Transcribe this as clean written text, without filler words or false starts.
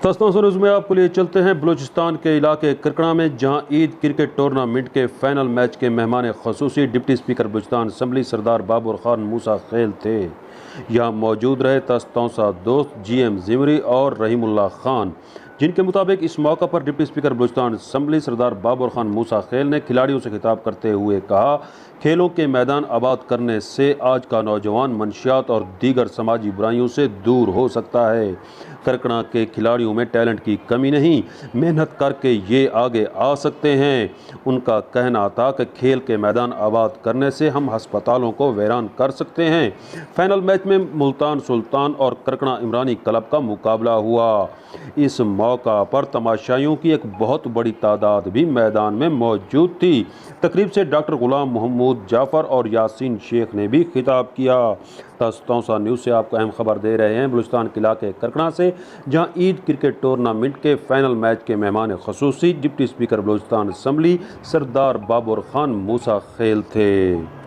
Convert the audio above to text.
तस्तान news में आपको लिए चलते हैं बलूचिस्तान के इलाके करकड़ा में, जहां ईद क्रिकेट टूर्नामेंट के फाइनल मैच के मेहमान खसूसी डिप्टी स्पीकर बलूचिस्तान असम्बली सरदार बाबर खान मूसा खेल थे। यहां मौजूद रहे तस्तौसा दोस्त GM जिमरी और रहीमुल्लाह खान, जिनके मुताबिक इस मौका पर डिप्टी स्पीकर बलूचिस्तान असम्बली सरदार बाबर खान मूसा खेल ने खिलाड़ियों से खिताब करते हुए कहा, खेलों के मैदान आबाद करने से आज का नौजवान मंशियात और दीगर समाजी बुराइयों से दूर हो सकता है। करकड़ा के खिलाड़ियों में टैलेंट की कमी नहीं, मेहनत करके ये आगे आ सकते हैं। उनका कहना था कि खेल के मैदान आबाद करने से हम अस्पतालों को वीरान कर सकते हैं। फाइनल मैच में मुल्तान सुल्तान और करकड़ा इमरानी क्लब का मुकाबला हुआ। इस मौका पर तमाशाइयों की एक बहुत बड़ी तादाद भी मैदान में मौजूद थी। तकरीब से डॉक्टर गुलाम मोहम्मद जाफ़र और यासीन शेख ने भी खिताब किया। तस्तौसा न्यूज़ से आपको अहम खबर दे रहे हैं बलूचिस्तान के इलाके करकड़ा से, जहां ईद क्रिकेट टूर्नामेंट के फाइनल मैच के मेहमान खसूसी डिप्टी स्पीकर बलूचिस्तान असम्बली सरदार बाबर खान मूसा खेल थे।